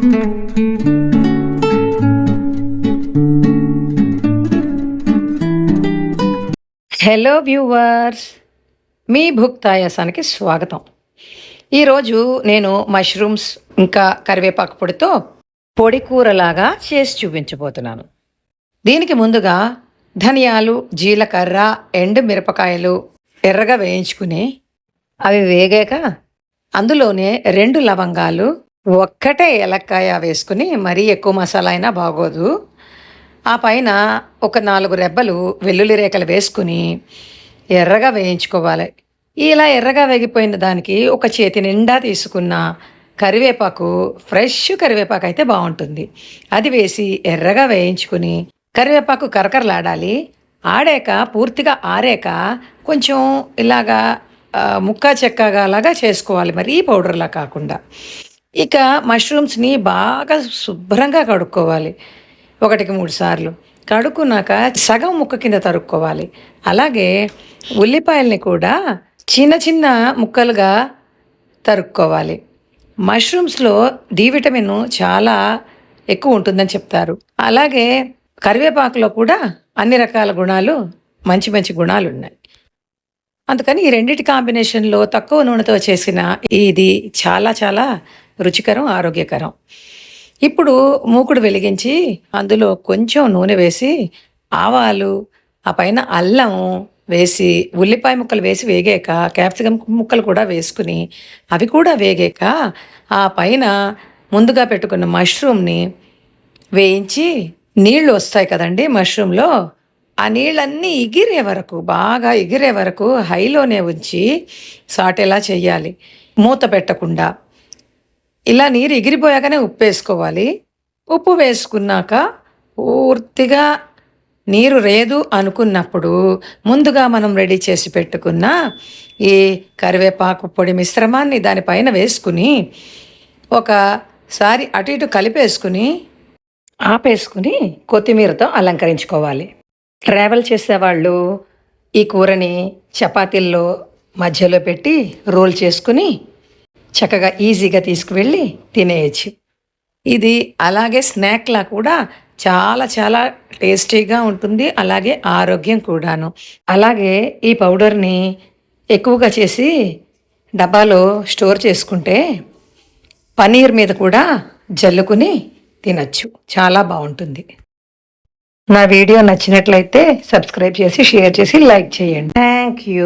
Hello viewers, మీ భుక్తాయాసానికి స్వాగతం. ఈరోజు నేను మష్రూమ్స్ ఇంకా కరివేపాకు పొడితో పొడి కూరలాగా చేసి చూపించబోతున్నాను. దీనికి ముందుగా ధనియాలు, జీలకర్ర, ఎండు మిరపకాయలు ఎర్రగా వేయించుకుని అవి వేగాక అందులోనే 2 లవంగాలు, ఒక్కటే ఏలక్కాయ వేసుకుని మరీ ఎక్కువ మసాలా అయినా బాగోదు. ఆ పైన ఒక 4 రెబ్బలు వెల్లుల్లి రేఖలు వేసుకుని ఎర్రగా వేయించుకోవాలి. ఇలా ఎర్రగా వేగిపోయిన దానికి ఒక చేతి నిండా తీసుకున్న కరివేపాకు, ఫ్రెష్ కరివేపాకు అయితే బాగుంటుంది, అది వేసి ఎర్రగా వేయించుకుని కరివేపాకు కరకరలాడాలి. ఆడాక పూర్తిగా ఆరాక కొంచెం ఇలాగా ముక్కా చెక్కగా లాగా చేసుకోవాలి, మరీ పౌడర్లా కాకుండా. ఇక మష్రూమ్స్ని బాగా శుభ్రంగా కడుక్కోవాలి, 1-3 సార్లు. కడుక్కున్నాక సగం ముక్క కింద తరుక్కోవాలి. అలాగే ఉల్లిపాయల్ని కూడా చిన్న చిన్న ముక్కలుగా తరుక్కోవాలి. మష్రూమ్స్లో డి విటమిన్ చాలా ఎక్కువ ఉంటుందని చెప్తారు. అలాగే కరివేపాకులో కూడా అన్ని రకాల గుణాలు, మంచి మంచి గుణాలు ఉన్నాయి. అందుకని ఈ రెండింటి కాంబినేషన్లో తక్కువ నూనెతో చేసిన ఇది చాలా చాలా రుచికరం, ఆరోగ్యకరం. ఇప్పుడు మూకుడు వెలిగించి అందులో కొంచెం నూనె వేసి ఆవాలు, ఆ పైన అల్లం వేసి ఉల్లిపాయ ముక్కలు వేసి వేగాక క్యాప్సికం ముక్కలు కూడా వేసుకుని అవి కూడా వేగాక ఆ పైన ముందుగా పెట్టుకున్న మష్రూమ్ని వేయించి నీళ్లు వస్తాయి కదండి మష్రూమ్లో, ఆ నీళ్ళన్నీ ఎగిరే వరకు, బాగా ఎగిరే వరకు హైలోనే ఉంచి సాటేలా చేయాలి, మూత పెట్టకుండా. ఇలా నీరు ఎగిరిపోయాకనే ఉప్పు వేసుకోవాలి. ఉప్పు వేసుకున్నాక పూర్తిగా నీరు లేదు అనుకున్నప్పుడు ముందుగా మనం రెడీ చేసి పెట్టుకున్న ఈ కరివేపాకు పొడి మిశ్రమాన్ని దానిపైన వేసుకుని ఒకసారి అటు ఇటు కలిపేసుకుని ఆపేసుకుని కొత్తిమీరతో అలంకరించుకోవాలి. ట్రావెల్ చేసేవాళ్ళు ఈ కూరని చపాతీల్లో మధ్యలో పెట్టి రోల్ చేసుకుని చక్కగా ఈజీగా తీసుకువెళ్ళి తినేయచ్చు. ఇది అలాగే స్నాక్లా కూడా చాలా చాలా టేస్టీగా ఉంటుంది, అలాగే ఆరోగ్యం కూడాను. అలాగే ఈ పౌడర్ని ఎక్కువగా చేసి డబ్బాలో స్టోర్ చేసుకుంటే పన్నీర్ మీద కూడా జల్లుకుని తినచ్చు, చాలా బాగుంటుంది. నా వీడియో నచ్చినట్లయితే సబ్స్క్రైబ్ చేసి, షేర్ చేసి, లైక్ చేయండి. Thank you.